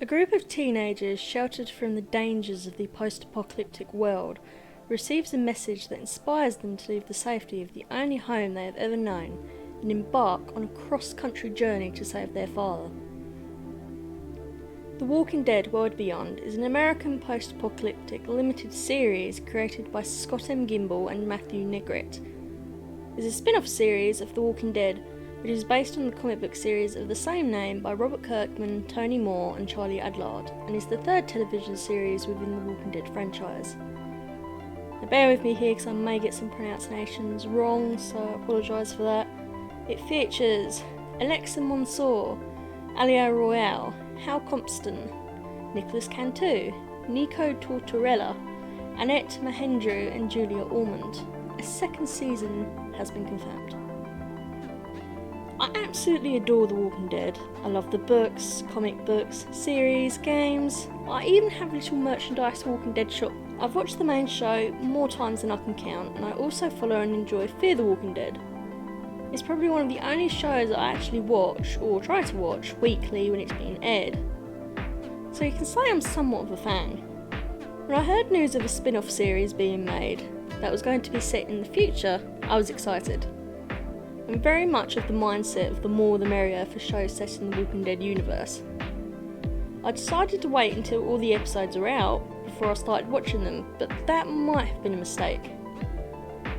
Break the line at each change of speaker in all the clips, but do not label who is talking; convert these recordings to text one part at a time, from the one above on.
A group of teenagers sheltered from the dangers of the post-apocalyptic world receives a message that inspires them to leave the safety of the only home they have ever known and embark on a cross-country journey to save their father. The Walking Dead World Beyond is an American post-apocalyptic limited series created by Scott M. Gimble and Matthew Negrete. It is a spin-off series of The Walking Dead, which is based on the comic book series of the same name by Robert Kirkman, Tony Moore and Charlie Adlard, and is the third television series within the Walking Dead franchise. Now bear with me here because I may get some pronunciations wrong, so I apologise for that. It features Alexa Mansour, Alia Royale, Hal Compston, Nicholas Cantu, Nico Tortorella, Annette Mahendru and Julia Ormond. A second season has been confirmed. I absolutely adore The Walking Dead. I love the books, comic books, series, games. I even have a little merchandise Walking Dead shop. I've watched the main show more times than I can count, and I also follow and enjoy Fear the Walking Dead. It's probably one of the only shows I actually watch, or try to watch, weekly when it's being aired. So you can say I'm somewhat of a fan. When I heard news of a spin-off series being made that was going to be set in the future, I was excited. I'm very much of the mindset of the more the merrier for shows set in the Walking Dead universe. I decided to wait until all the episodes are out before I started watching them, but that might have been a mistake.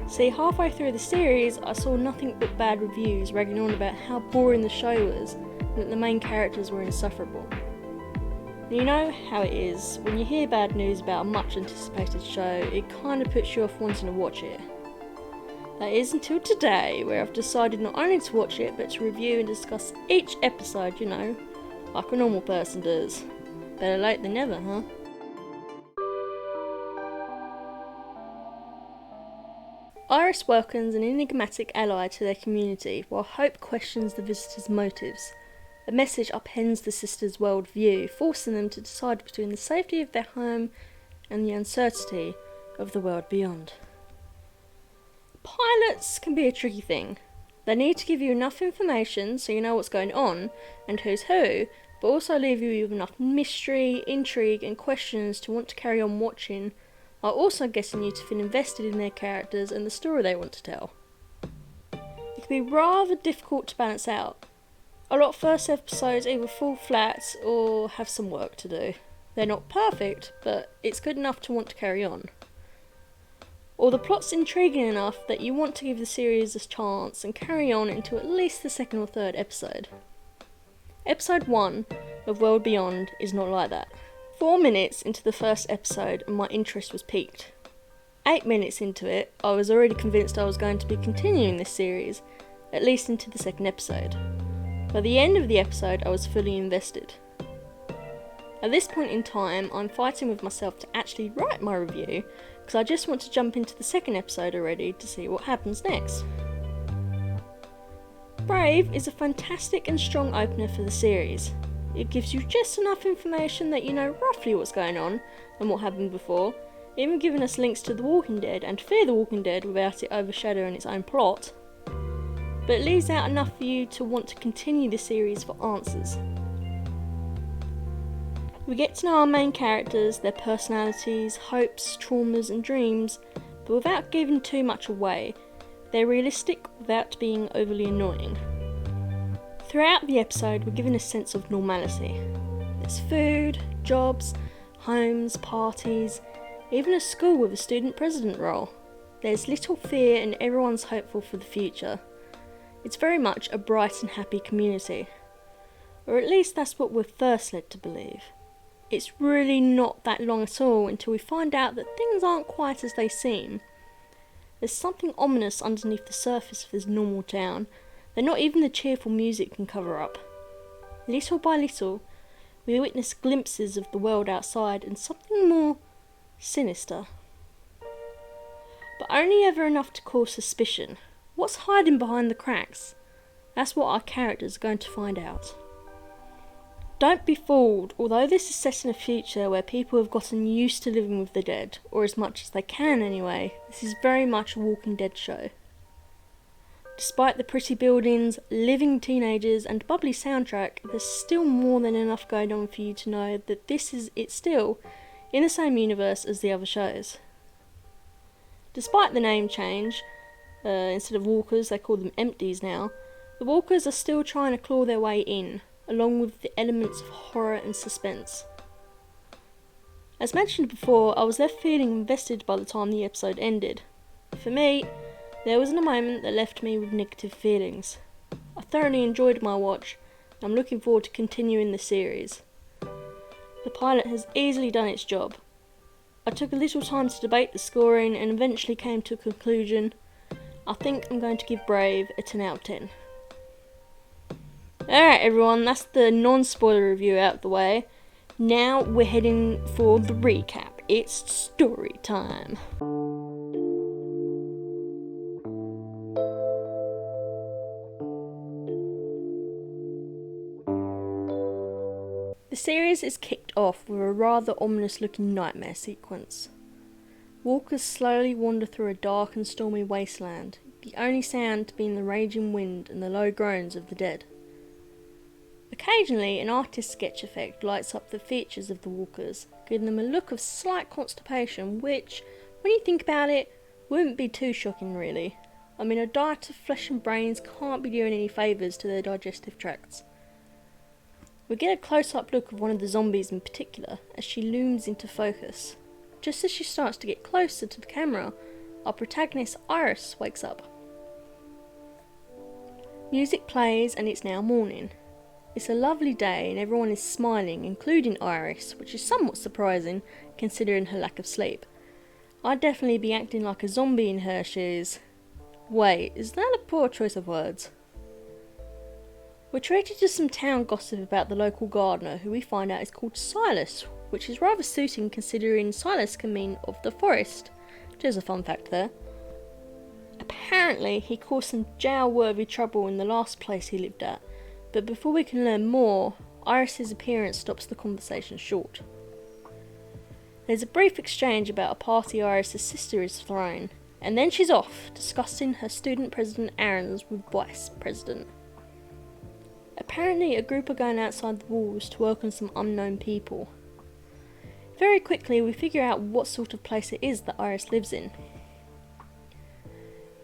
See, halfway through the series, I saw nothing but bad reviews ragging on about how boring the show was and that the main characters were insufferable. And you know how it is, when you hear bad news about a much anticipated show, it kind of puts you off wanting to watch it. That is until today, where I've decided not only to watch it, but to review and discuss each episode, like a normal person does. Better late than never, huh? Iris welcomes an enigmatic ally to their community, while Hope questions the visitors' motives. A message upends the sisters' worldview, forcing them to decide between the safety of their home and the uncertainty of the world beyond. Pilots can be a tricky thing. They need to give you enough information so you know what's going on and who's who, but also leave you with enough mystery, intrigue and questions to want to carry on watching, while also getting you to feel invested in their characters and the story they want to tell. It can be rather difficult to balance out. A lot of first episodes either fall flat or have some work to do. They're not perfect, but it's good enough to want to carry on. Or the plot's intriguing enough that you want to give the series a chance and carry on into at least the second or third episode. Episode 1 of World Beyond is not like that. 4 minutes into the first episode and my interest was piqued. 8 minutes into it, I was already convinced I was going to be continuing this series, at least into the second episode. By the end of the episode, I was fully invested. At this point in time, I'm fighting with myself to actually write my review, because I just want to jump into the second episode already to see what happens next. Brave is a fantastic and strong opener for the series. It gives you just enough information that you know roughly what's going on and what happened before, even giving us links to The Walking Dead and Fear the Walking Dead without it overshadowing its own plot. But it leaves out enough for you to want to continue the series for answers. We get to know our main characters, their personalities, hopes, traumas and dreams, but without giving too much away. They're realistic without being overly annoying. Throughout the episode, we're given a sense of normality. There's food, jobs, homes, parties, even a school with a student president role. There's little fear and everyone's hopeful for the future. It's very much a bright and happy community. Or at least that's what we're first led to believe. It's really not that long at all until we find out that things aren't quite as they seem. There's something ominous underneath the surface of this normal town that not even the cheerful music can cover up. Little by little, we witness glimpses of the world outside and something more sinister. But only ever enough to cause suspicion. What's hiding behind the cracks? That's what our characters are going to find out. Don't be fooled, although this is set in a future where people have gotten used to living with the dead, or as much as they can anyway, this is very much a Walking Dead show. Despite the pretty buildings, living teenagers and bubbly soundtrack, there's still more than enough going on for you to know that it's still in the same universe as the other shows. Despite the name change, instead of walkers they call them empties now, the walkers are still trying to claw their way in, along with the elements of horror and suspense. As mentioned before, I was left feeling invested by the time the episode ended. For me, there wasn't a moment that left me with negative feelings. I thoroughly enjoyed my watch, and I'm looking forward to continuing the series. The pilot has easily done its job. I took a little time to debate the scoring and eventually came to a conclusion. I think I'm going to give Brave a 10 out of 10. Alright everyone, that's the non-spoiler review out of the way. Now we're heading for the recap. It's story time. The series is kicked off with a rather ominous looking nightmare sequence. Walkers slowly wander through a dark and stormy wasteland, the only sound being the raging wind and the low groans of the dead. Occasionally, an artist's sketch effect lights up the features of the walkers, giving them a look of slight constipation which, when you think about it, wouldn't be too shocking really. I mean, a diet of flesh and brains can't be doing any favours to their digestive tracts. We get a close-up look of one of the zombies in particular as she looms into focus. Just as she starts to get closer to the camera, our protagonist Iris wakes up. Music plays and it's now morning. It's a lovely day and everyone is smiling, including Iris, which is somewhat surprising considering her lack of sleep. I'd definitely be acting like a zombie in her shoes. Wait, is that a poor choice of words? We're treated to some town gossip about the local gardener, who we find out is called Silas, which is rather suiting considering Silas can mean of the forest. Just a fun fact there. Apparently, he caused some jail-worthy trouble in the last place he lived at, but before we can learn more, Iris's appearance stops the conversation short. There's a brief exchange about a party Iris's sister is throwing, and then she's off, discussing her student president errands with vice president. Apparently, a group are going outside the walls to welcome some unknown people. Very quickly, we figure out what sort of place it is that Iris lives in.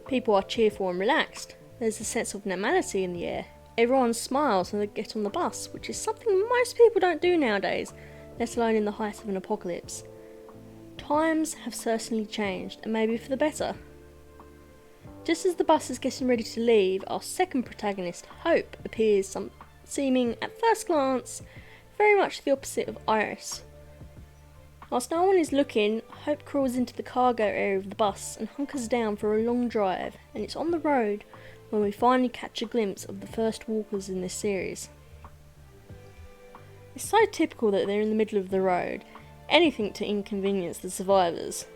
People are cheerful and relaxed. There's a sense of normality in the air. Everyone smiles when they get on the bus, which is something most people don't do nowadays, let alone in the height of an apocalypse. Times have certainly changed, and maybe for the better. Just as the bus is getting ready to leave, our second protagonist, Hope, appears, seeming at first glance very much the opposite of Iris. Whilst no one is looking, Hope crawls into the cargo area of the bus and hunkers down for a long drive, and it's on the road when we finally catch a glimpse of the first walkers in this series. It's so typical that they're in the middle of the road, anything to inconvenience the survivors,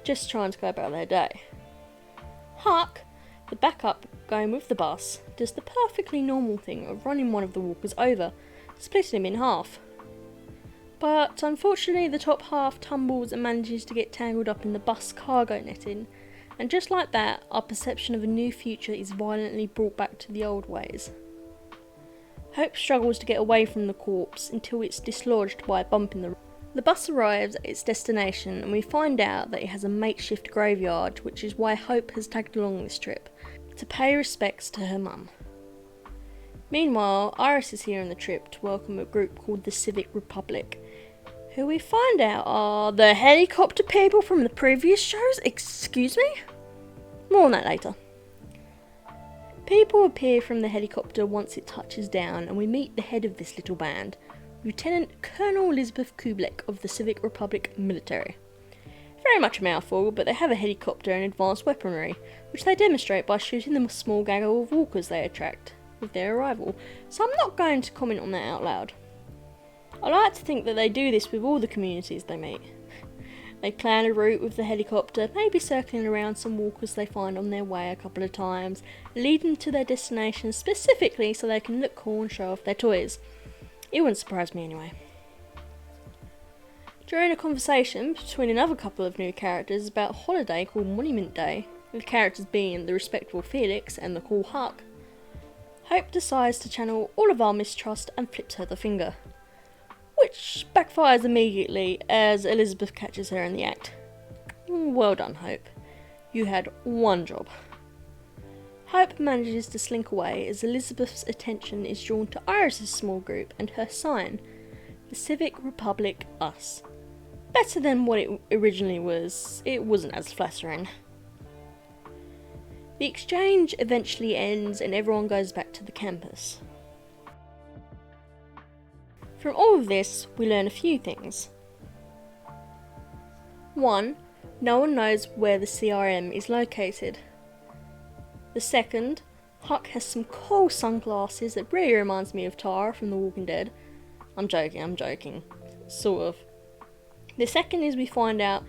just trying to go about their day. Huck, the backup going with the bus, does the perfectly normal thing of running one of the walkers over, splitting him in half. But unfortunately the top half tumbles and manages to get tangled up in the bus cargo netting, and just like that, our perception of a new future is violently brought back to the old ways. Hope struggles to get away from the corpse until it's dislodged by a bump in the road. The bus arrives at its destination and we find out that it has a makeshift graveyard, which is why Hope has tagged along this trip, to pay respects to her mum. Meanwhile, Iris is here on the trip to welcome a group called the Civic Republic, who we find out are the helicopter people from the previous shows. Excuse me? More on that later. People appear from the helicopter once it touches down and we meet the head of this little band, Lieutenant Colonel Elizabeth Kublek of the Civic Republic Military. Very much a mouthful, but they have a helicopter and advanced weaponry, which they demonstrate by shooting the small gaggle of walkers they attract with their arrival, so I'm not going to comment on that out loud. I like to think that they do this with all the communities they meet. They plan a route with the helicopter, maybe circling around some walkers they find on their way a couple of times, lead them to their destination specifically so they can look cool and show off their toys. It wouldn't surprise me anyway. During a conversation between another couple of new characters about a holiday called Monument Day, with characters being the respectful Felix and the cool Huck, Hope decides to channel all of our mistrust and flips her the finger, which backfires immediately as Elizabeth catches her in the act. Well done, Hope. You had one job. Hope manages to slink away as Elizabeth's attention is drawn to Iris's small group and her sign, the Civic Republic Us. Better than what it originally was, it wasn't as flattering. The exchange eventually ends and everyone goes back to the campus. From all of this, we learn a few things. 1. No one knows where the CRM is located. The second, Huck has some cool sunglasses that really reminds me of Tara from The Walking Dead. I'm joking. Sort of. The second is we find out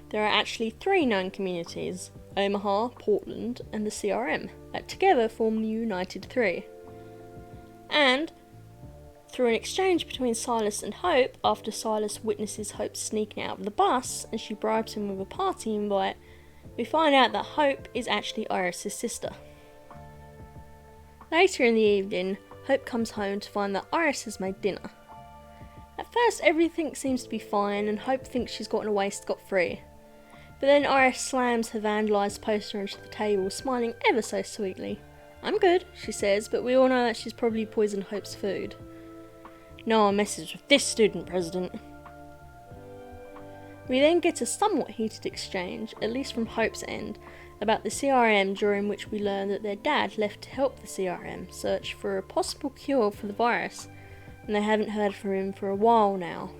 there are actually 3 known communities, Omaha, Portland, and the CRM, that together form the United 3. And, through an exchange between Silas and Hope, after Silas witnesses Hope sneaking out of the bus and she bribes him with a party invite, we find out that Hope is actually Iris' sister. Later in the evening, Hope comes home to find that Iris has made dinner. At first everything seems to be fine and Hope thinks she's gotten away scot-free. But then Iris slams her vandalised poster onto the table, smiling ever so sweetly. "I'm good," she says, but we all know that she's probably poisoned Hope's food. No one messes with this student president. We then get a somewhat heated exchange, at least from Hope's end, about the CRM, during which we learn that their dad left to help the CRM search for a possible cure for the virus, and they haven't heard from him for a while now.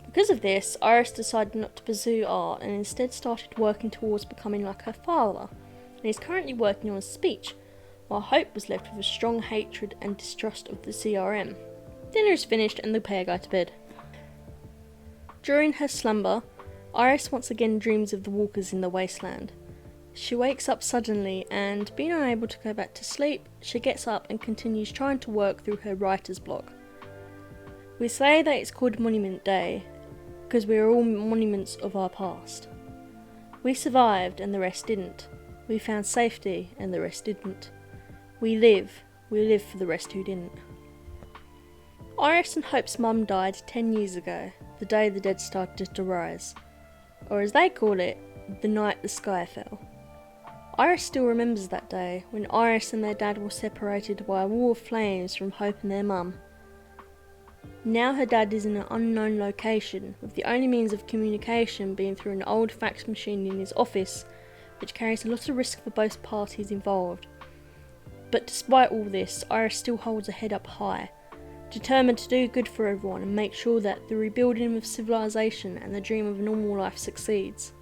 Because of this, Iris decided not to pursue art and instead started working towards becoming like her father, and is currently working on a speech, while Hope was left with a strong hatred and distrust of the CRM. Dinner is finished and the pair go to bed. During her slumber, Iris once again dreams of the walkers in the wasteland. She wakes up suddenly and, being unable to go back to sleep, she gets up and continues trying to work through her writer's block. We say that it's called Monument Day, because we are all monuments of our past. We survived and the rest didn't. We found safety and the rest didn't. We live for the rest who didn't. Iris and Hope's mum died 10 years ago, the day the dead started to rise. Or as they call it, the night the sky fell. Iris still remembers that day, when Iris and their dad were separated by a wall of flames from Hope and their mum. Now her dad is in an unknown location, with the only means of communication being through an old fax machine in his office, which carries a lot of risk for both parties involved. But despite all this, Iris still holds her head up high, determined to do good for everyone and make sure that the rebuilding of civilization and the dream of a normal life succeeds.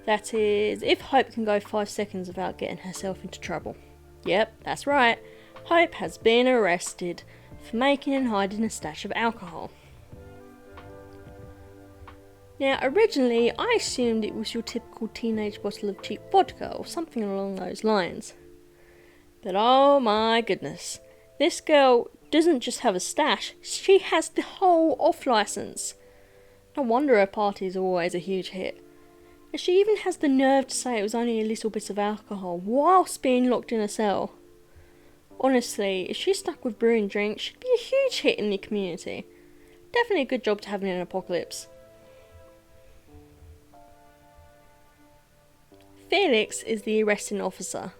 That is, if Hope can go 5 seconds without getting herself into trouble. Yep, that's right, Hope has been arrested for making and hiding a stash of alcohol. Now, originally I assumed it was your typical teenage bottle of cheap vodka or something along those lines. But oh my goodness, this girl doesn't just have a stash, she has the whole off-licence. No wonder her parties are always a huge hit. And she even has the nerve to say it was only a little bit of alcohol, whilst being locked in a cell. Honestly, if she stuck with brewing drinks, she'd be a huge hit in the community. Definitely a good job to have in an apocalypse. Felix is the arresting officer,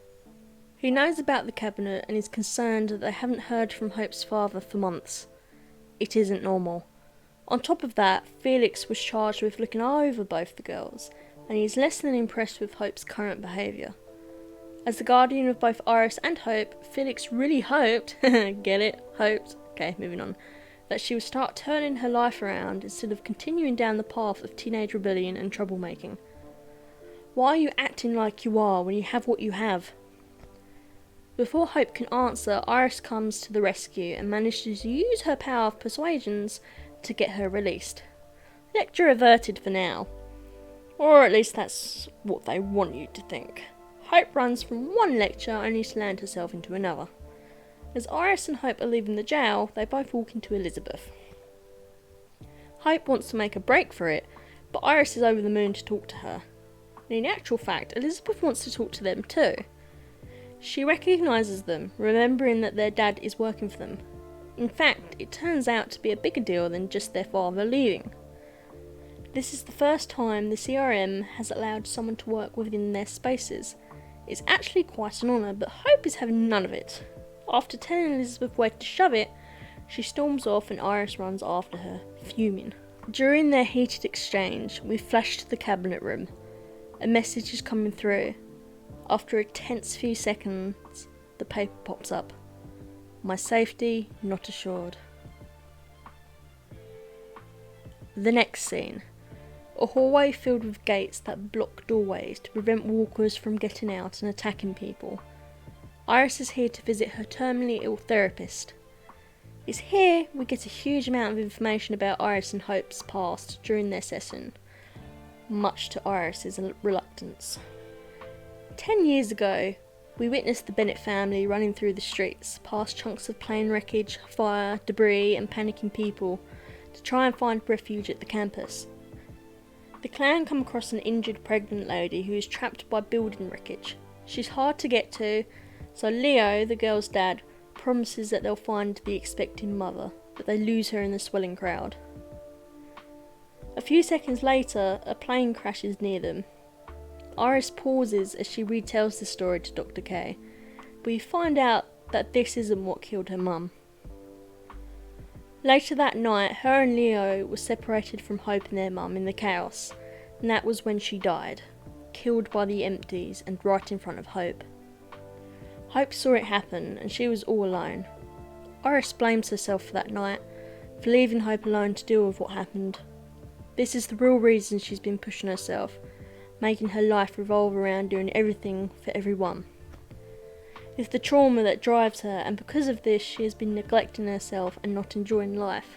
who knows about the cabinet and is concerned that they haven't heard from Hope's father for months. It isn't normal. On top of that, Felix was charged with looking over both the girls, and he is less than impressed with Hope's current behaviour. As the guardian of both Iris and Hope, Felix really hoped, get it, hoped, okay, moving on, that she would start turning her life around instead of continuing down the path of teenage rebellion and troublemaking. Why are you acting like you are when you have what you have? Before Hope can answer, Iris comes to the rescue and manages to use her power of persuasions to get her released. Lecture averted for now. Or at least that's what they want you to think. Hope runs from one lecture only to land herself into another. As Iris and Hope are leaving the jail, they both walk into Elizabeth. Hope wants to make a break for it, but Iris is over the moon to talk to her. And in actual fact, Elizabeth wants to talk to them too. She recognises them, remembering that their dad is working for them. In fact, it turns out to be a bigger deal than just their father leaving. This is the first time the CRM has allowed someone to work within their spaces. It's actually quite an honour, but Hope is having none of it. After telling Elizabeth where to shove it, she storms off and Iris runs after her, fuming. During their heated exchange, we flash to the cabinet room. A message is coming through. After a tense few seconds, the paper pops up. My safety not assured. The next scene. A hallway filled with gates that block doorways to prevent walkers from getting out and attacking people. Iris is here to visit her terminally ill therapist. It's here we get a huge amount of information about Iris and Hope's past during their session, much to Iris's reluctance. 10 years ago, we witnessed the Bennett family running through the streets, past chunks of plane wreckage, fire, debris and panicking people, to try and find refuge at the campus. The clan come across an injured pregnant lady who is trapped by building wreckage. She's hard to get to, so Leo, the girl's dad, promises that they'll find the expecting mother, but they lose her in the swelling crowd. A few seconds later, a plane crashes near them. Iris pauses as she retells the story to Dr. K, but we find out that this isn't what killed her mum. Later that night, her and Leo were separated from Hope and their mum in the chaos, and that was when she died, killed by the empties and right in front of Hope. Hope saw it happen, and she was all alone. Iris blames herself for that night, for leaving Hope alone to deal with what happened. This is the real reason she's been pushing herself, making her life revolve around doing everything for everyone. It's the trauma that drives her, and because of this she has been neglecting herself and not enjoying life.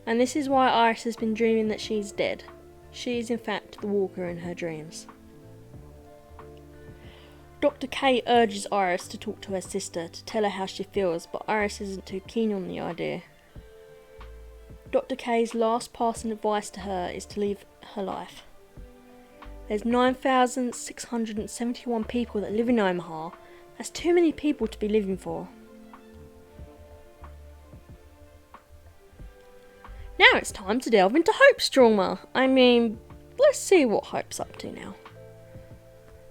And this is why Iris has been dreaming that she's dead. She is in fact the walker in her dreams. Dr. K urges Iris to talk to her sister to tell her how she feels, but Iris isn't too keen on the idea. Dr. K's last passing advice to her is to leave her life. There's 9,671 people that live in Omaha. That's too many people to be living for. Now it's time to delve into Hope's trauma. Let's see what Hope's up to now.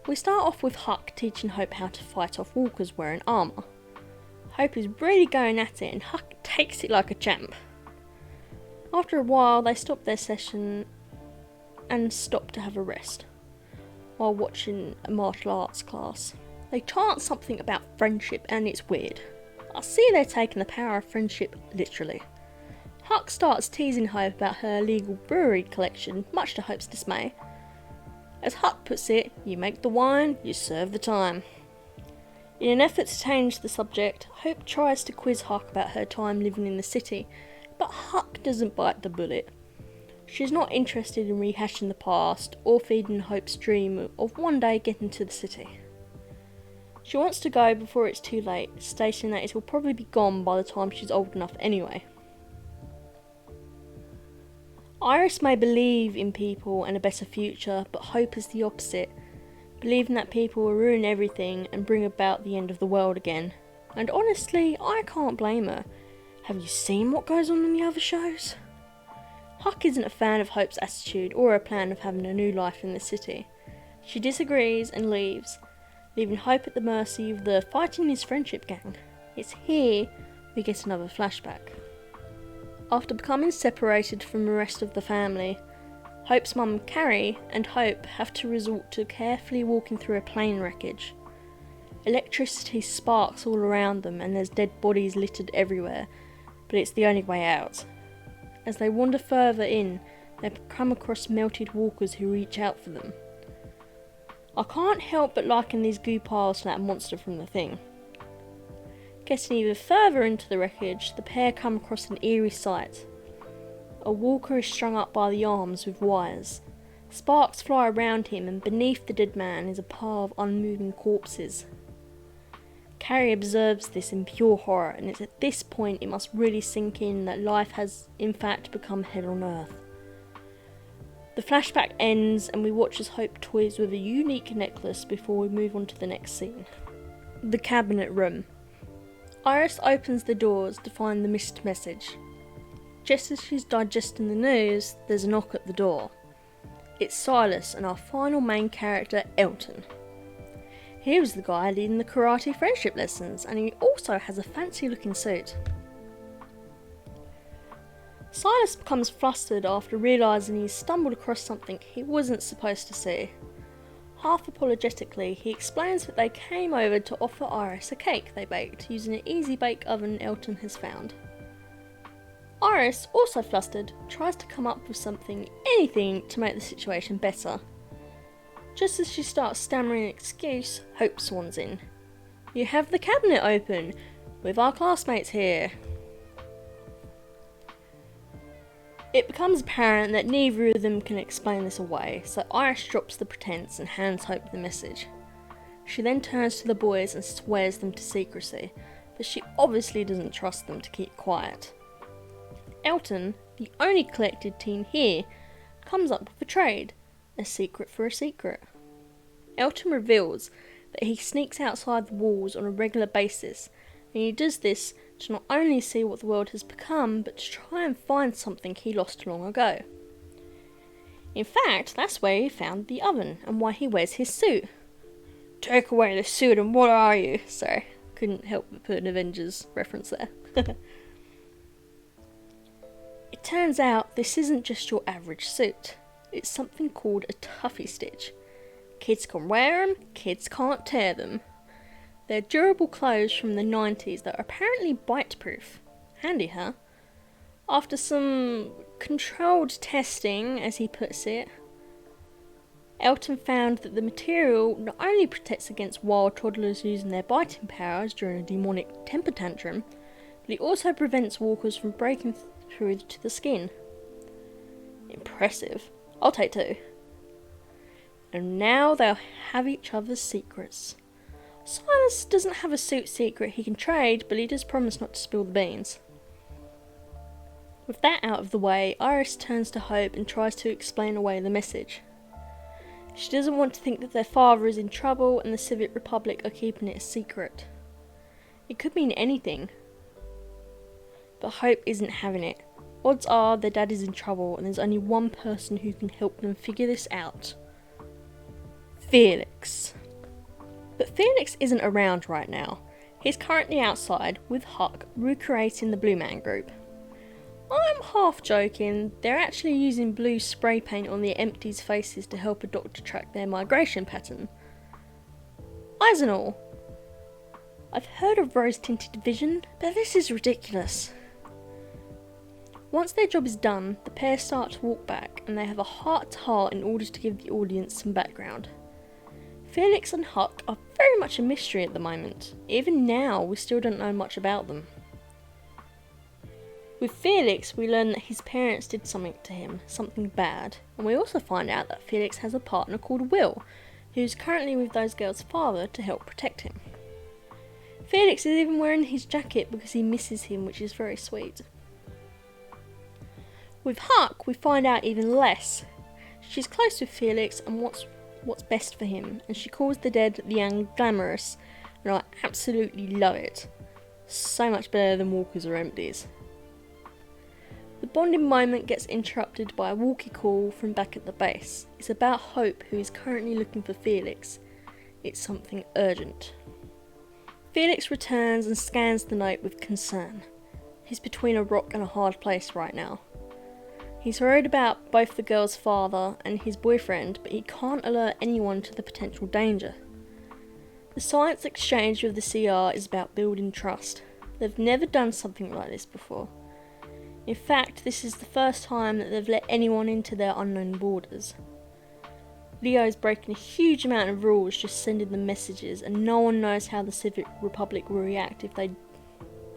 We start off with Huck teaching Hope how to fight off walkers wearing armour. Hope is really going at it and Huck takes it like a champ. After a while they stop their session and stop to have a rest while watching a martial arts class. They chant something about friendship and it's weird. I see they're taking the power of friendship literally. Huck starts teasing Hope about her illegal brewery collection, much to Hope's dismay. As Huck puts it, you make the wine, you serve the time. In an effort to change the subject, Hope tries to quiz Huck about her time living in the city, but Huck doesn't bite the bullet. She's not interested in rehashing the past or feeding Hope's dream of one day getting to the city. She wants to go before it's too late, stating that it will probably be gone by the time she's old enough anyway. Iris may believe in people and a better future, but Hope is the opposite, believing that people will ruin everything and bring about the end of the world again. And honestly, I can't blame her. Have you seen what goes on in the other shows? Huck isn't a fan of Hope's attitude or her plan of having a new life in the city. She disagrees and leaves, leaving Hope at the mercy of the Fighting His Friendship gang. It's here we get another flashback. After becoming separated from the rest of the family, Hope's mum Carrie and Hope have to resort to carefully walking through a plane wreckage. Electricity sparks all around them and there's dead bodies littered everywhere, but it's the only way out. As they wander further in, they come across melted walkers who reach out for them. I can't help but liken these goo piles to that monster from The Thing. Getting even further into the wreckage, the pair come across an eerie sight. A walker is strung up by the arms with wires. Sparks fly around him and beneath the dead man is a pile of unmoving corpses. Carrie observes this in pure horror, and it's at this point it must really sink in that life has in fact become hell on earth. The flashback ends and we watch as Hope toys with a unique necklace before we move on to the next scene. The cabinet room. Iris opens the doors to find the missed message. Just as she's digesting the news, there's a knock at the door. It's Silas and our final main character, Elton. He was the guy leading the karate friendship lessons, and he also has a fancy looking suit. Silas becomes flustered after realising he's stumbled across something he wasn't supposed to see. Half apologetically, he explains that they came over to offer Iris a cake they baked using an easy bake oven Elton has found. Iris, also flustered, tries to come up with anything to make the situation better. Just as she starts stammering an excuse, Hope swans in. "You have the cabinet open, with our classmates here." It becomes apparent that neither of them can explain this away, so Iris drops the pretense and hands Hope the message. She then turns to the boys and swears them to secrecy, but she obviously doesn't trust them to keep quiet. Elton, the only collected teen here, comes up with a trade, a secret for a secret. Elton reveals that he sneaks outside the walls on a regular basis, and he does this to not only see what the world has become, but to try and find something he lost long ago. In fact, that's where he found the oven, and why he wears his suit. "Take away the suit and what are you?" Sorry, couldn't help but put an Avengers reference there. It turns out this isn't just your average suit. It's something called a Tuffy Stitch. Kids can wear them, kids can't tear them. They're durable clothes from the 90s that are apparently bite-proof. Handy, huh? After some controlled testing, as he puts it, Elton found that the material not only protects against wild toddlers using their biting powers during a demonic temper tantrum, but it also prevents walkers from breaking through to the skin. Impressive. I'll take two. And now they'll have each other's secrets. Silas doesn't have a suit secret he can trade, but he does promise not to spill the beans. With that out of the way, Iris turns to Hope and tries to explain away the message. She doesn't want to think that their father is in trouble and the Civic Republic are keeping it a secret. It could mean anything. But Hope isn't having it. Odds are their dad is in trouble and there's only one person who can help them figure this out. Felix. But Felix isn't around right now. He's currently outside with Huck recreating the Blue Man Group. I'm half joking, they're actually using blue spray paint on the empties' faces to help a doctor track their migration pattern. Eyes and all. I've heard of rose-tinted vision, but this is ridiculous. Once their job is done, the pair start to walk back and they have a heart-to-heart in order to give the audience some background. Felix and Huck are very much a mystery at the moment. Even now, we still don't know much about them. With Felix, we learn that his parents did something to him, something bad, and we also find out that Felix has a partner called Will, who's currently with those girls' father to help protect him. Felix is even wearing his jacket because he misses him, which is very sweet. With Huck, we find out even less. She's close with Felix and what's best for him, and she calls the dead the unglamorous, and I absolutely love it. So much better than walkers or empties. The bonding moment gets interrupted by a walkie call from back at the base. It's about Hope, who is currently looking for Felix. It's something urgent. Felix returns and scans the note with concern. He's between a rock and a hard place right now. He's worried about both the girl's father and his boyfriend, but he can't alert anyone to the potential danger. The science exchange with the CR is about building trust. They've never done something like this before. In fact, this is the first time that they've let anyone into their unknown borders. Leo's breaking a huge amount of rules just sending them messages, and no one knows how the Civic Republic will react if they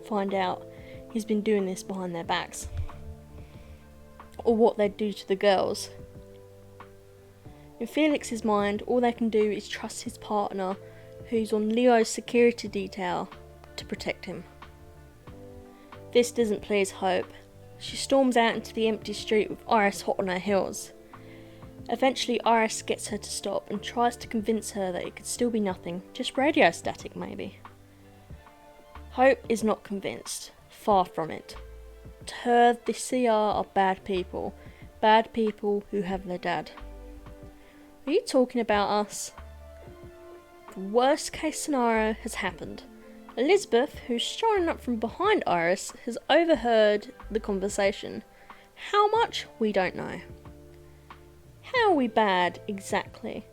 find out he's been doing this behind their backs. Or what they'd do to the girls. In Felix's mind, all they can do is trust his partner, who's on Leo's security detail, to protect him. This doesn't please Hope. She storms out into the empty street with Iris hot on her heels. Eventually, Iris gets her to stop and tries to convince her that it could still be nothing, just radio static maybe. Hope is not convinced, far from it. To her, the CR are bad people who have their dad. Are you talking about us? The worst case scenario has happened. Elizabeth, who's showing up from behind Iris, has overheard the conversation. How much? We don't know. How are we bad, exactly?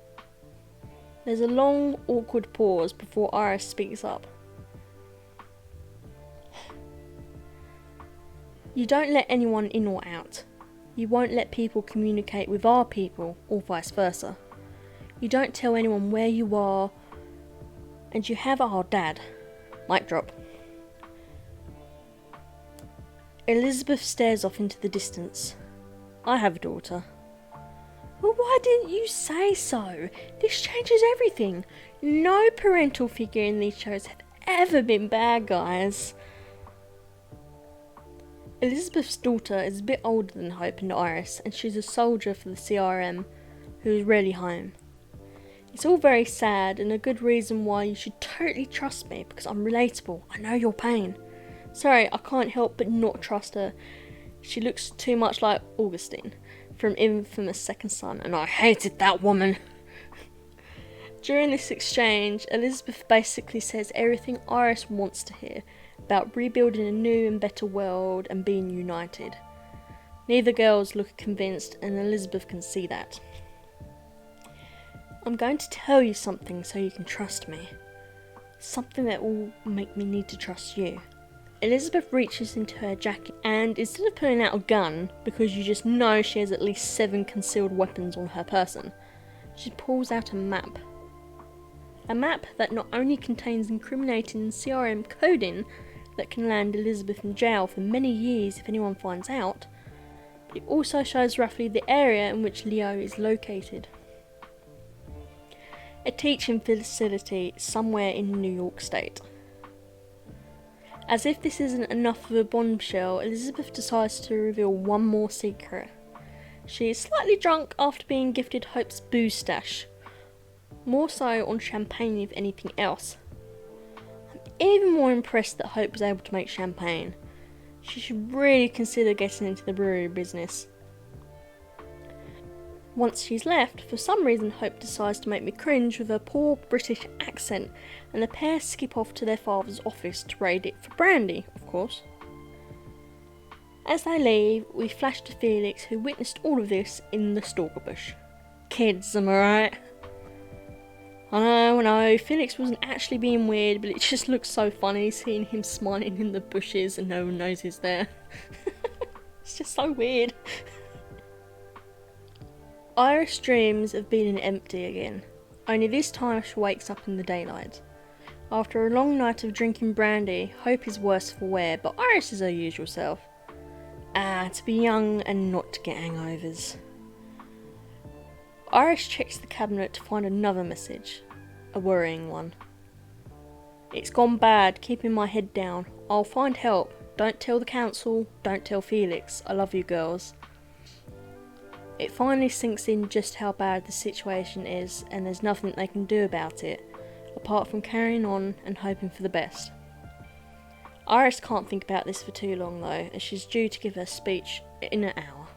There's a long, awkward pause before Iris speaks up. You don't let anyone in or out. You won't let people communicate with our people, or vice versa. You don't tell anyone where you are, and you have our dad. Mic drop. Elizabeth stares off into the distance. I have a daughter. Well, why didn't you say so? This changes everything. No parental figure in these shows have ever been bad guys. Elizabeth's daughter is a bit older than Hope and Iris, and she's a soldier for the CRM, who is rarely home. It's all very sad, and a good reason why you should totally trust me, because I'm relatable. I know your pain. Sorry, I can't help but not trust her. She looks too much like Augustine from infamous Second Son, and I hated that woman. During this exchange, Elizabeth basically says everything Iris wants to hear about rebuilding a new and better world and being united. Neither girls look convinced, and Elizabeth can see that. I'm going to tell you something so you can trust me. Something that will make me need to trust you. Elizabeth reaches into her jacket and, instead of pulling out a gun, because you just know she has at least 7 concealed weapons on her person, she pulls out a map. A map that not only contains incriminating CRM coding that can land Elizabeth in jail for many years if anyone finds out, but it also shows roughly the area in which Leo is located. A teaching facility somewhere in New York State. As if this isn't enough of a bombshell, Elizabeth decides to reveal one more secret. She is slightly drunk after being gifted Hope's booze stash. More so on champagne if anything else. I'm even more impressed that Hope was able to make champagne. She should really consider getting into the brewery business. Once she's left, for some reason Hope decides to make me cringe with her poor British accent, and the pair skip off to their father's office to raid it for brandy, of course. As they leave, we flash to Felix, who witnessed all of this in the stalker bush. Kids, am I right? I know, Felix wasn't actually being weird, but it just looks so funny seeing him smiling in the bushes and no one knows he's there. It's just so weird. Iris dreams of being empty again, only this time she wakes up in the daylight. After a long night of drinking brandy, Hope is worse for wear, but Iris is her usual self. To be young and not to get hangovers. Iris checks the cabinet to find another message, a worrying one. It's gone bad, keeping my head down. I'll find help. Don't tell the council, don't tell Felix. I love you girls. It finally sinks in just how bad the situation is, and there's nothing they can do about it, apart from carrying on and hoping for the best. Iris can't think about this for too long though, as she's due to give her speech in an hour.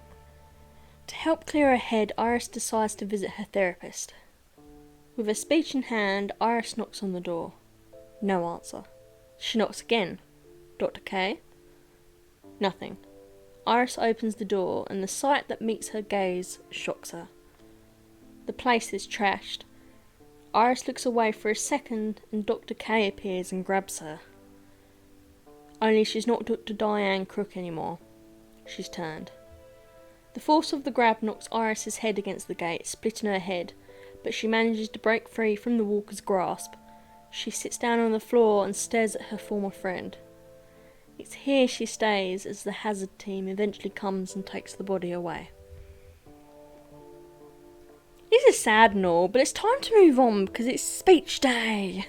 To help clear her head, Iris decides to visit her therapist. With her speech in hand, Iris knocks on the door. No answer. She knocks again. Dr. K? Nothing. Iris opens the door, and the sight that meets her gaze shocks her. The place is trashed. Iris looks away for a second, and Dr. K appears and grabs her. Only she's not Dr. Diane Crook anymore. She's turned. The force of the grab knocks Iris's head against the gate, splitting her head, but she manages to break free from the walker's grasp. She sits down on the floor and stares at her former friend. It's here she stays as the hazard team eventually comes and takes the body away. This is sad and all, but it's time to move on because it's speech day.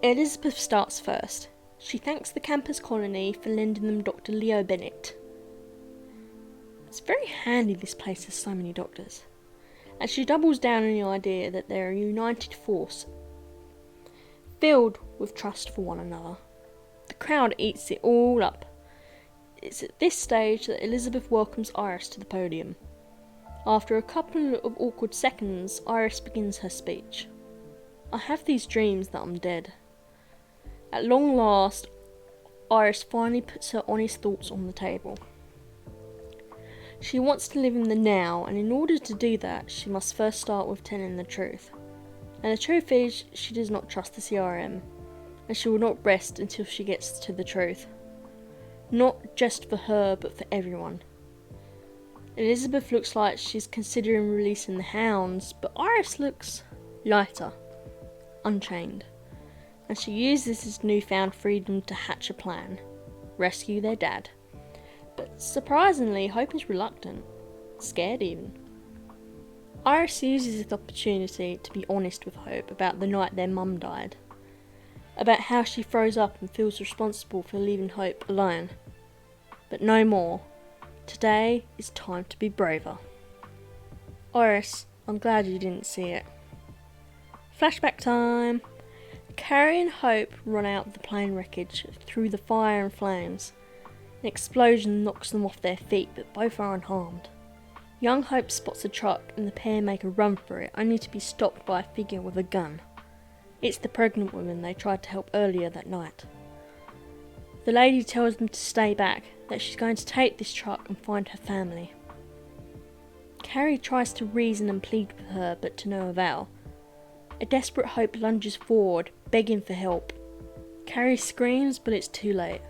Elizabeth starts first. She thanks the campus colony for lending them Dr. Leo Bennett. It's very handy this place has so many doctors. And she doubles down on the idea that they're a united force, filled with trust for one another. The crowd eats it all up. It's at this stage that Elizabeth welcomes Iris to the podium. After a couple of awkward seconds, Iris begins her speech. I have these dreams that I'm dead. At long last, Iris finally puts her honest thoughts on the table. She wants to live in the now, and in order to do that, she must first start with telling the truth. And the truth is, she does not trust the CRM, and she will not rest until she gets to the truth. Not just for her, but for everyone. Elizabeth looks like she's considering releasing the hounds, but Iris looks lighter, unchained, and she uses this newfound freedom to hatch a plan, rescue their dad. But surprisingly, Hope is reluctant, scared even. Iris uses this opportunity to be honest with Hope about the night their mum died, about how she froze up and feels responsible for leaving Hope alone. But no more. Today is time to be braver. Iris, I'm glad you didn't see it. Flashback time. Carrie and Hope run out of the plane wreckage through the fire and flames. An explosion knocks them off their feet, but both are unharmed. Young Hope spots a truck and the pair make a run for it, only to be stopped by a figure with a gun. It's the pregnant woman they tried to help earlier that night. The lady tells them to stay back, that she's going to take this truck and find her family. Carrie tries to reason and plead with her, but to no avail. A desperate Hope lunges forward, begging for help. Carrie screams, but it's too late.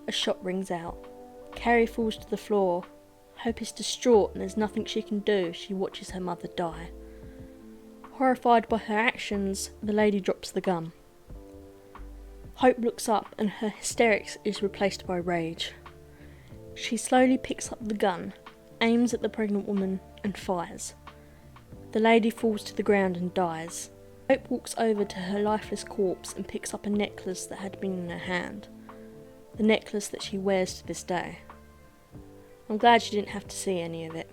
A shot rings out. Carrie falls to the floor. Hope is distraught and there's nothing she can do. She watches her mother die. Horrified by her actions, the lady drops the gun. Hope looks up and her hysterics is replaced by rage. She slowly picks up the gun, aims at the pregnant woman and fires. The lady falls to the ground and dies. Hope walks over to her lifeless corpse and picks up a necklace that had been in her hand. The necklace that she wears to this day. I'm glad she didn't have to see any of it.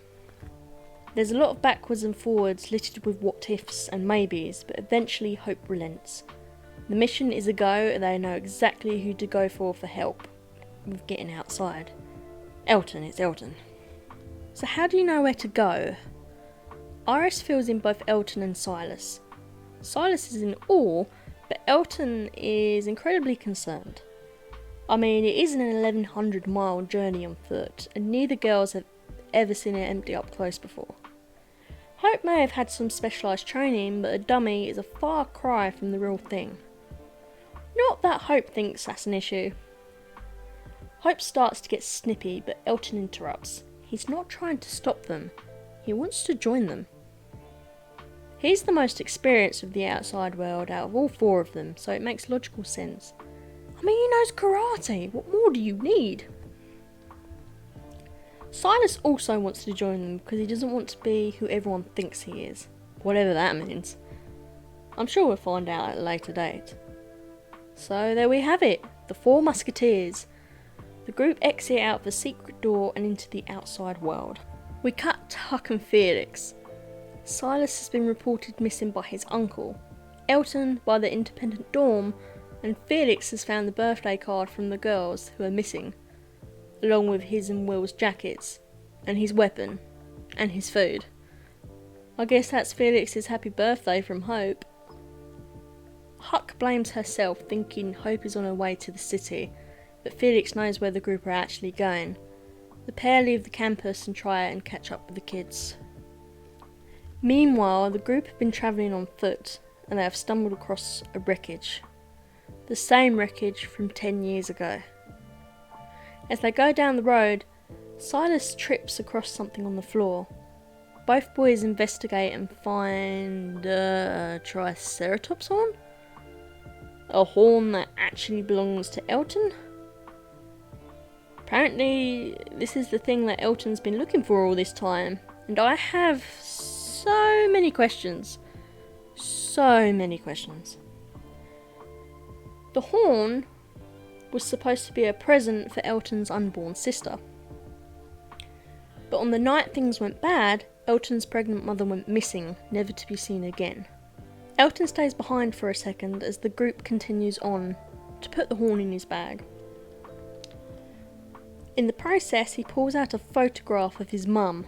There's a lot of backwards and forwards littered with what ifs and maybes, but eventually Hope relents. The mission is a go and they know exactly who to go for help with getting outside. Elton, it's Elton. So how do you know where to go? Iris fills in both Elton and Silas. Silas is in awe, but Elton is incredibly concerned. I mean, it is an 1100 mile journey on foot, and neither girls have ever seen it empty up close before. Hope may have had some specialised training, but a dummy is a far cry from the real thing. Not that Hope thinks that's an issue. Hope starts to get snippy, but Elton interrupts. He's not trying to stop them, he wants to join them. He's the most experienced of the outside world out of all four of them, so it makes logical sense. I mean, he knows karate, what more do you need? Silas also wants to join them because he doesn't want to be who everyone thinks he is, whatever that means. I'm sure we'll find out at a later date. So there we have it, the Four Musketeers. The group exit out the secret door and into the outside world. We cut to Huck and Felix. Silas has been reported missing by his uncle, Elton by the independent dorm, and Felix has found the birthday card from the girls who are missing, along with his and Will's jackets, and his weapon, and his food. I guess that's Felix's happy birthday from Hope. Huck blames herself, thinking Hope is on her way to the city, but Felix knows where the group are actually going. The pair leave the campus and try and catch up with the kids. Meanwhile, the group have been travelling on foot, and they have stumbled across a wreckage. The same wreckage from 10 years ago. As they go down the road, Silas trips across something on the floor. Both boys investigate and find a Triceratops horn? A horn that actually belongs to Elton? Apparently, this is the thing that Elton's been looking for all this time, and I have so many questions. So many questions. The horn was supposed to be a present for Elton's unborn sister. But on the night things went bad, Elton's pregnant mother went missing, never to be seen again. Elton stays behind for a second as the group continues on to put the horn in his bag. In the process, he pulls out a photograph of his mum,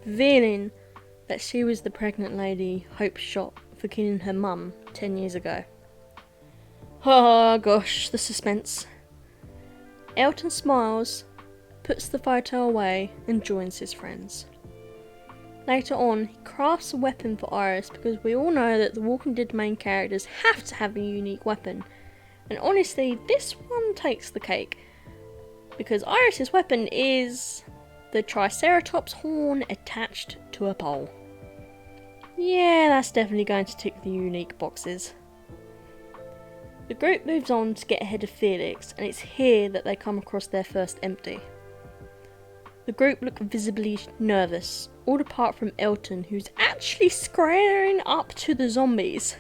revealing that she was the pregnant lady Hope shot for killing her mum 10 years ago. Oh gosh, the suspense. Elton smiles, puts the photo away and joins his friends. Later on, he crafts a weapon for Iris because we all know that the Walking Dead main characters have to have a unique weapon. And honestly, this one takes the cake, because Iris's weapon is the Triceratops horn attached to a pole. Yeah, that's definitely going to tick the unique boxes. The group moves on to get ahead of Felix, and it's here that they come across their first empty. The group look visibly nervous, all apart from Elton, who's actually squaring up to the zombies.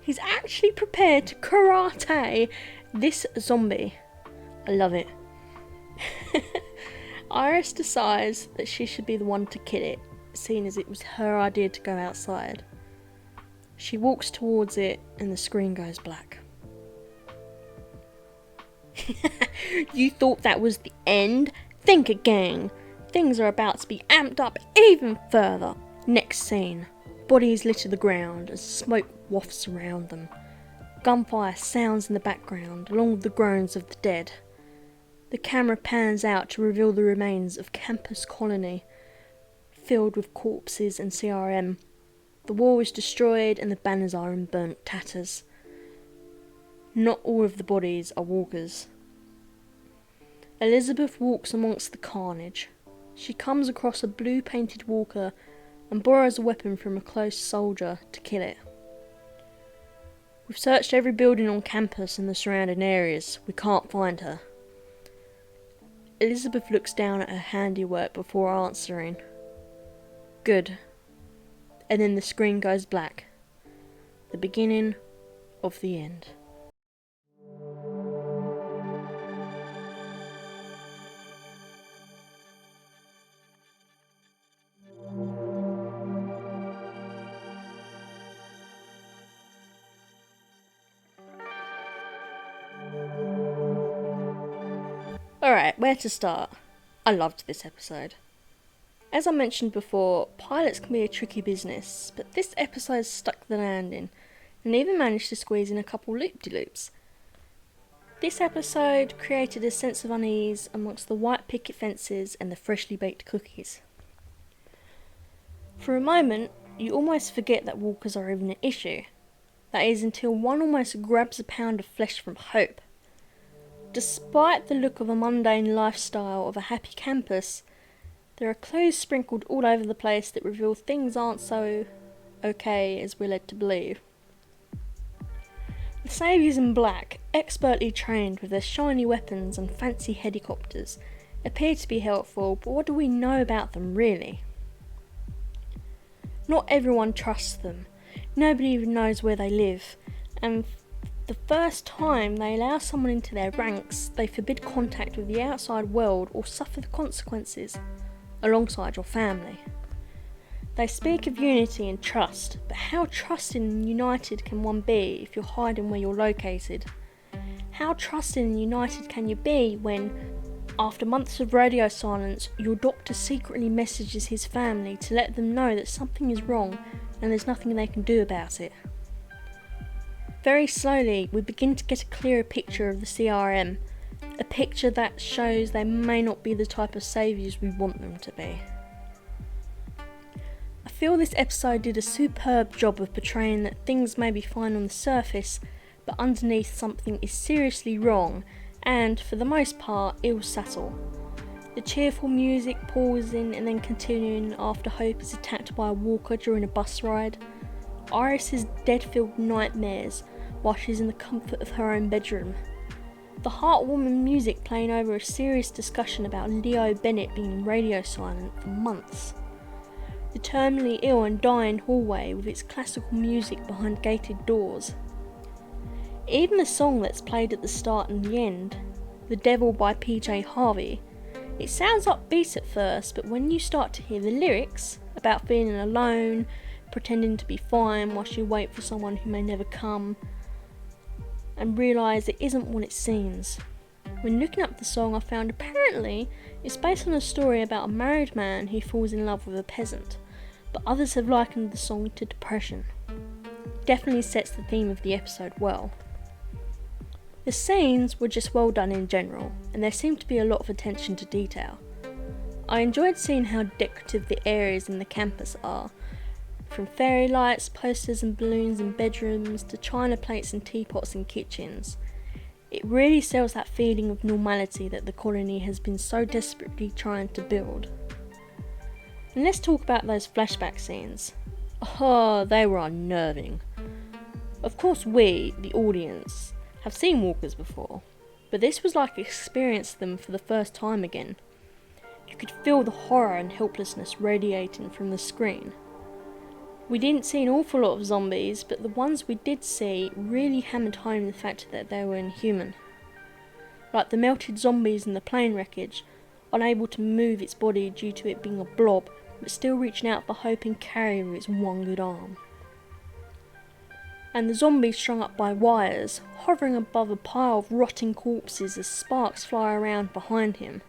He's actually prepared to karate this zombie. I love it. Iris decides that she should be the one to kill it, seeing as it was her idea to go outside. She walks towards it and the screen goes black. You thought that was the end? Think again. Things are about to be amped up even further. Next scene. Bodies litter the ground as smoke wafts around them. Gunfire sounds in the background along with the groans of the dead. The camera pans out to reveal the remains of Campus Colony, filled with corpses and CRM. The wall is destroyed and the banners are in burnt tatters. Not all of the bodies are walkers. Elizabeth walks amongst the carnage. She comes across a blue painted walker and borrows a weapon from a close soldier to kill it. We've searched every building on campus and the surrounding areas. We can't find her. Elizabeth looks down at her handiwork before answering. Good. And then the screen goes black. The beginning of the end. Alright, where to start? I loved this episode. As I mentioned before, pilots can be a tricky business, but this episode stuck the landing and even managed to squeeze in a couple loop-de-loops. This episode created a sense of unease amongst the white picket fences and the freshly baked cookies. For a moment, you almost forget that walkers are even an issue. That is, until one almost grabs a pound of flesh from Hope. Despite the look of a mundane lifestyle of a happy campus, there are clues sprinkled all over the place that reveal things aren't so okay as we're led to believe. The saviours in black, expertly trained with their shiny weapons and fancy helicopters, appear to be helpful, but what do we know about them really? Not everyone trusts them. Nobody even knows where they live, and the first time they allow someone into their ranks, they forbid contact with the outside world or suffer the consequences, alongside your family. They speak of unity and trust, but how trusting and united can one be if you're hiding where you're located? How trusting and united can you be when, after months of radio silence, your doctor secretly messages his family to let them know that something is wrong and there's nothing they can do about it? Very slowly, we begin to get a clearer picture of the CRM, a picture that shows they may not be the type of saviours we want them to be. I feel this episode did a superb job of portraying that things may be fine on the surface, but underneath something is seriously wrong, and, for the most part, it was subtle. The cheerful music pausing and then continuing after Hope is attacked by a walker during a bus ride, Iris's dead-filled nightmares while she's in the comfort of her own bedroom, the heartwarming music playing over a serious discussion about Leo Bennett being radio silent for months, the terminally ill and dying hallway with its classical music behind gated doors. Even the song that's played at the start and the end, The Devil by PJ Harvey, It sounds upbeat at first, but when you start to hear the lyrics about feeling alone, pretending to be fine whilst you wait for someone who may never come, and realise it isn't what it seems. When looking up the song, I found apparently it's based on a story about a married man who falls in love with a peasant, but others have likened the song to depression. Definitely sets the theme of the episode well. The scenes were just well done in general, and there seemed to be a lot of attention to detail. I enjoyed seeing how decorative the areas in the campus are, from fairy lights, posters and balloons in bedrooms, to china plates and teapots in kitchens. It really sells that feeling of normality that the colony has been so desperately trying to build. And let's talk about those flashback scenes. Oh, they were unnerving. Of course we, the audience, have seen walkers before, but this was like experiencing them for the first time again. You could feel the horror and helplessness radiating from the screen. We didn't see an awful lot of zombies, but the ones we did see really hammered home the fact that they were inhuman. Like the melted zombies in the plane wreckage, unable to move its body due to it being a blob, but still reaching out for hope and carry with its one good arm. And the zombies strung up by wires, hovering above a pile of rotting corpses as sparks fly around behind him.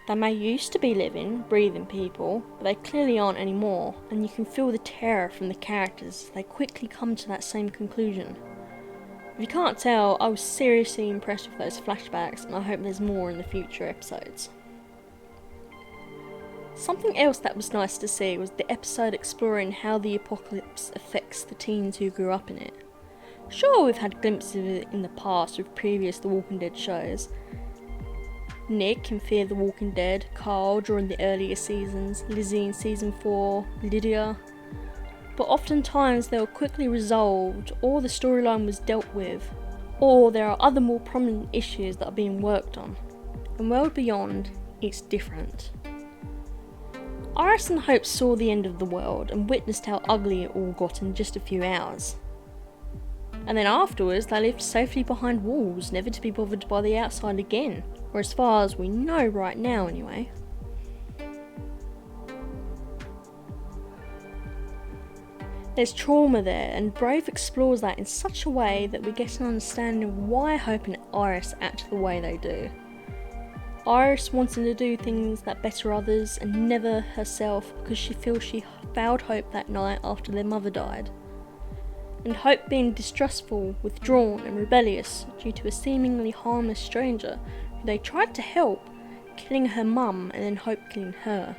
They may used to be living, breathing people, but they clearly aren't anymore, and you can feel the terror from the characters as they quickly come to that same conclusion. If you can't tell, I was seriously impressed with those flashbacks, and I hope there's more in the future episodes. Something else that was nice to see was the episode exploring how the apocalypse affects the teens who grew up in it. Sure, we've had glimpses of it in the past with previous The Walking Dead shows. Nick in Fear the Walking Dead, Carl during the earlier seasons, Lizzie in Season 4, Lydia. But oftentimes they were quickly resolved, or the storyline was dealt with, or there are other more prominent issues that are being worked on. In World Beyond, it's different. Iris and Hope saw the end of the world and witnessed how ugly it all got in just a few hours. And then afterwards they lived safely behind walls, never to be bothered by the outside again, or as far as we know right now anyway. There's trauma there, and Brave explores that in such a way that we get an understanding of why Hope and Iris act the way they do. Iris wanting to do things that better others and never herself because she feels she failed Hope that night after their mother died. And Hope being distrustful, withdrawn and rebellious due to a seemingly harmless stranger who they tried to help, killing her mum and then Hope killing her.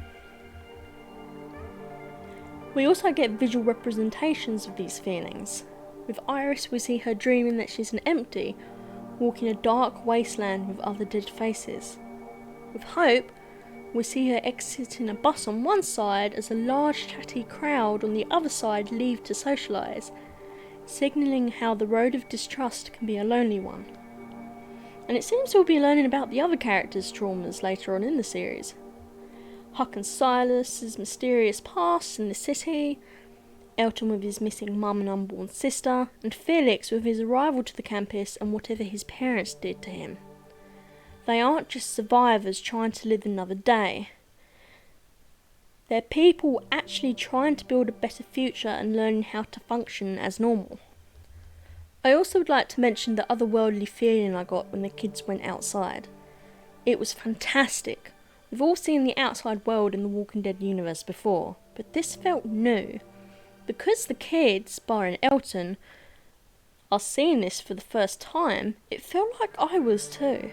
We also get visual representations of these feelings. With Iris we see her dreaming that she's an empty, walking a dark wasteland with other dead faces. With Hope, we see her exiting a bus on one side as a large chatty crowd on the other side leave to socialise, signalling how the road of distrust can be a lonely one. And it seems we'll be learning about the other characters' traumas later on in the series. Huck and Silas's mysterious past in the city, Elton with his missing mum and unborn sister, and Felix with his arrival to the campus and whatever his parents did to him. They aren't just survivors trying to live another day. They're people actually trying to build a better future and learning how to function as normal. I also would like to mention the otherworldly feeling I got when the kids went outside. It was fantastic. We've all seen the outside world in the Walking Dead universe before, but this felt new. Because the kids, barring Elton, are seeing this for the first time, it felt like I was too.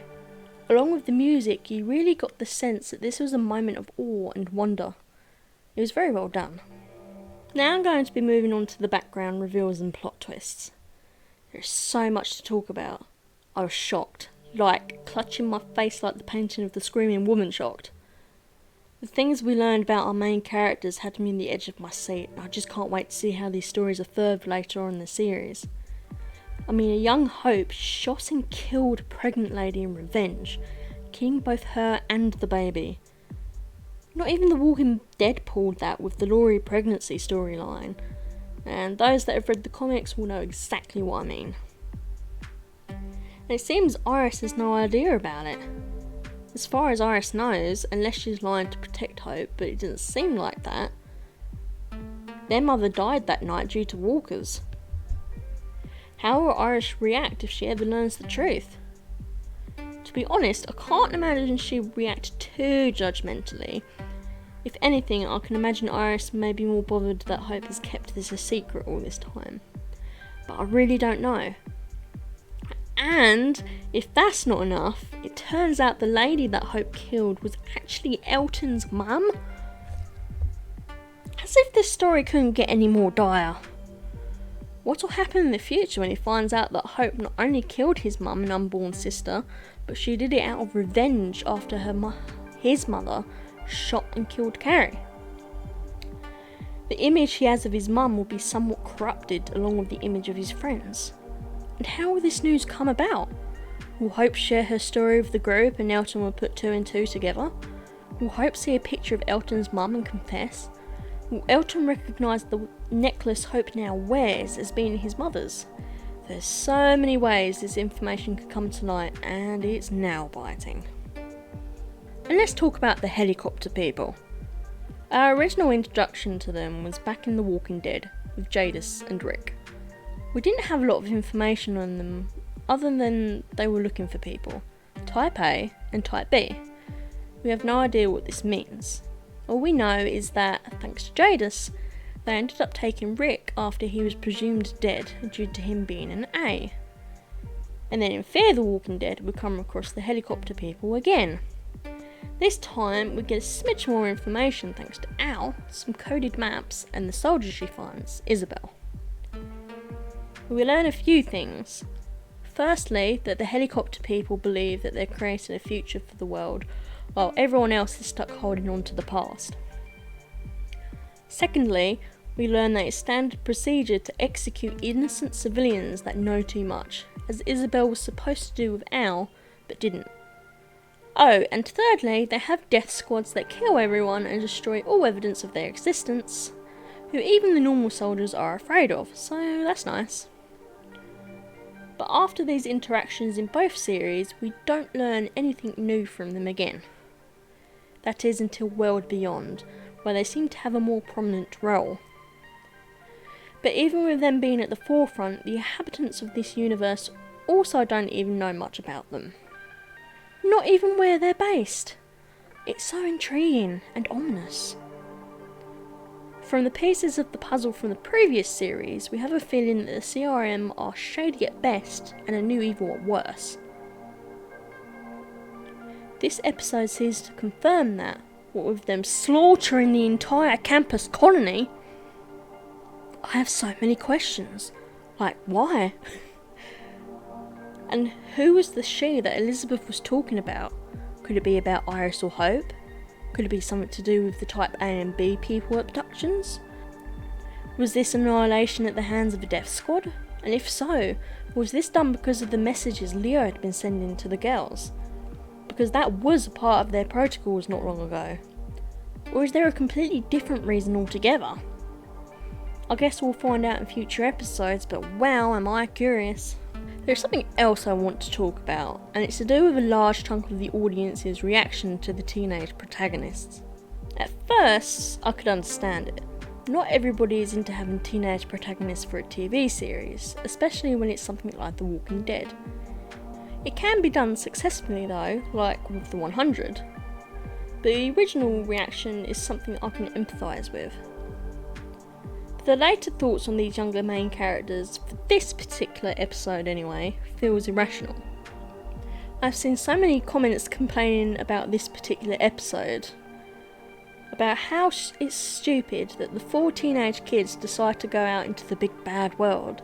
Along with the music, you really got the sense that this was a moment of awe and wonder. It was very well done. Now I'm going to be moving on to the background reveals and plot twists. There's so much to talk about. I was shocked, like clutching my face like the painting of the screaming woman shocked. The things we learned about our main characters had me on the edge of my seat, and I just can't wait to see how these stories are furthered later on in the series. I mean, a young Hope shot and killed a pregnant lady in revenge, killing both her and the baby. Not even The Walking Dead pulled that with the Laurie pregnancy storyline, and those that have read the comics will know exactly what I mean. And it seems Iris has no idea about it. As far as Iris knows, unless she's lying to protect Hope, but it doesn't seem like that, their mother died that night due to walkers. How will Iris react if she ever learns the truth? To be honest, I can't imagine she would react too judgmentally. If anything, I can imagine Iris may be more bothered that Hope has kept this a secret all this time. But I really don't know. And if that's not enough, it turns out the lady that Hope killed was actually Elton's mum. As if this story couldn't get any more dire. What will happen in the future when he finds out that Hope not only killed his mum and unborn sister, but she did it out of revenge after his mother shot and killed Carrie? The image he has of his mum will be somewhat corrupted along with the image of his friends. And how will this news come about? Will Hope share her story with the group and Elton will put two and two together? Will Hope see a picture of Elton's mum and confess? Will Elton recognise the necklace Hope now wears as being his mother's? There's so many ways this information could come to light, and it's nail biting. And let's talk about the helicopter people. Our original introduction to them was back in The Walking Dead with Jadis and Rick. We didn't have a lot of information on them other than they were looking for people, Type A and Type B. We have no idea what this means. All we know is that, thanks to Jadis, they ended up taking Rick after he was presumed dead due to him being an A. And then in Fear the Walking Dead, we come across the helicopter people again. This time, we get a smidge more information thanks to Al, some coded maps, and the soldier she finds, Isabel. We learn a few things. Firstly, that the helicopter people believe that they're creating a future for the world, while everyone else is stuck holding on to the past. Secondly, we learn that it's standard procedure to execute innocent civilians that know too much, as Isabel was supposed to do with Al, but didn't. Oh, and thirdly, they have death squads that kill everyone and destroy all evidence of their existence, who even the normal soldiers are afraid of, so that's nice. But after these interactions in both series, we don't learn anything new from them again. That is until World Beyond, where they seem to have a more prominent role. But even with them being at the forefront, the inhabitants of this universe also don't even know much about them. Not even where they're based. It's so intriguing and ominous. From the pieces of the puzzle from the previous series, we have a feeling that the CRM are shady at best and a new evil at worst. This episode seems to confirm that, what with them slaughtering the entire campus colony. I have so many questions. Like, why? And who was the she that Elizabeth was talking about? Could it be about Iris or Hope? Could it be something to do with the Type A and B people abductions? Was this annihilation at the hands of a death squad? And if so, was this done because of the messages Leo had been sending to the girls? Because that was a part of their protocols not long ago. Or is there a completely different reason altogether? I guess we'll find out in future episodes, but wow, am I curious. There's something else I want to talk about, and it's to do with a large chunk of the audience's reaction to the teenage protagonists. At first, I could understand it. Not everybody is into having teenage protagonists for a TV series, especially when it's something like The Walking Dead. It can be done successfully though, like with The 100. But the original reaction is something I can empathise with. The later thoughts on these younger main characters, for this particular episode anyway, feels irrational. I've seen so many comments complaining about this particular episode, about how it's stupid that the 4 teenage kids decide to go out into the big bad world.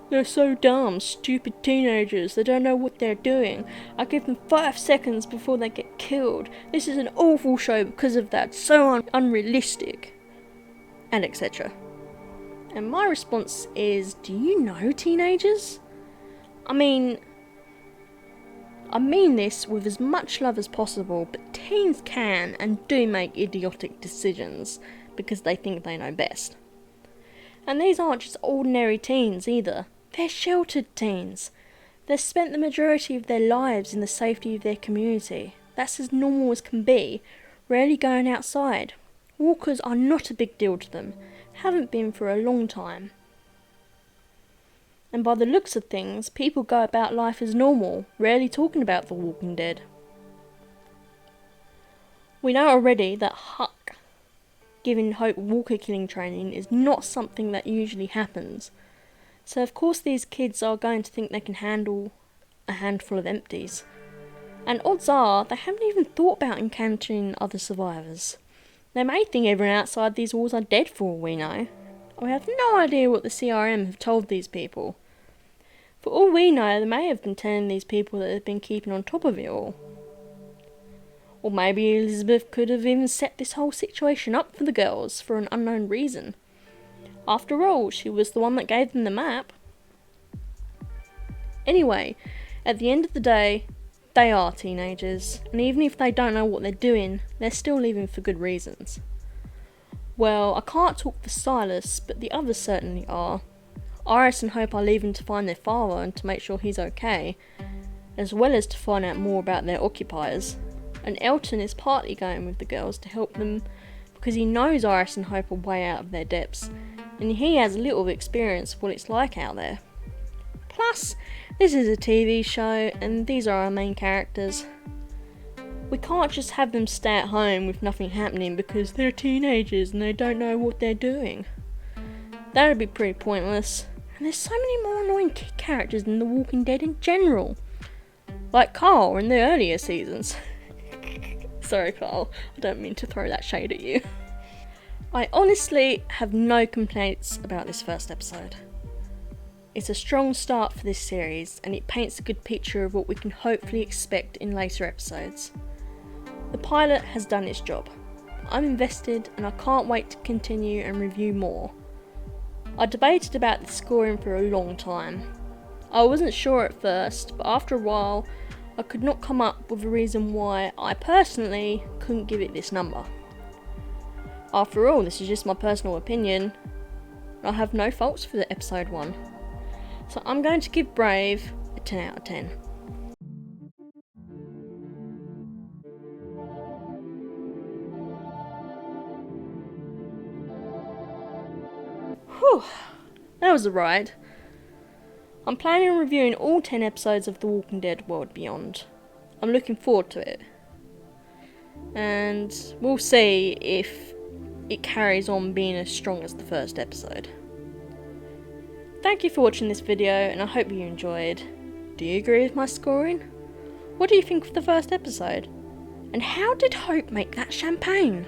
They're so dumb, stupid teenagers, they don't know what they're doing. I give them 5 seconds before they get killed. This is an awful show because of that, so unrealistic, and etc. And my response is, do you know teenagers? I mean this with as much love as possible, but teens can and do make idiotic decisions because they think they know best. And these aren't just ordinary teens either. They're sheltered teens. They've spent the majority of their lives in the safety of their community. that's as normal as can be, rarely going outside. Walkers are not a big deal to them, haven't been for a long time. And by the looks of things, people go about life as normal, rarely talking about the Walking Dead. We know already that Huck giving Hope walker killing training is not something that usually happens. So of course these kids are going to think they can handle a handful of empties. And odds are they haven't even thought about encountering other survivors. They may think everyone outside these walls are dead for all we know. We have no idea what the CRM have told these people. For all we know, they may have been telling these people that they've been keeping on top of it all. Or maybe Elizabeth could have even set this whole situation up for the girls for an unknown reason. After all, she was the one that gave them the map. Anyway, at the end of the day, they are teenagers, and even if they don't know what they're doing, they're still leaving for good reasons. Well, I can't talk for Silas, but the others certainly are. Iris and Hope are leaving to find their father and to make sure he's okay, as well as to find out more about their occupiers. And Elton is partly going with the girls to help them because he knows Iris and Hope are way out of their depths, and he has little experience of what it's like out there. Plus, this is a TV show and these are our main characters. We can't just have them stay at home with nothing happening because they're teenagers and they don't know what they're doing. That would be pretty pointless. And there's so many more annoying kid characters in The Walking Dead in general. Like Carl in the earlier seasons. Sorry Carl, I don't mean to throw that shade at you. I honestly have no complaints about this first episode. It's a strong start for this series and it paints a good picture of what we can hopefully expect in later episodes. The pilot has done its job. I'm invested and I can't wait to continue and review more. I debated about the scoring for a long time. I wasn't sure at first, but after a while I could not come up with a reason why I personally couldn't give it this number. After all, this is just my personal opinion. I have no faults for the episode 1. So I'm going to give Brave a 10 out of 10. Whew, that was a ride. I'm planning on reviewing all 10 episodes of The Walking Dead World Beyond. I'm looking forward to it. And we'll see if it carries on being as strong as the first episode. Thank you for watching this video and I hope you enjoyed. Do you agree with my scoring? What do you think of the first episode? And how did Hope make that champagne?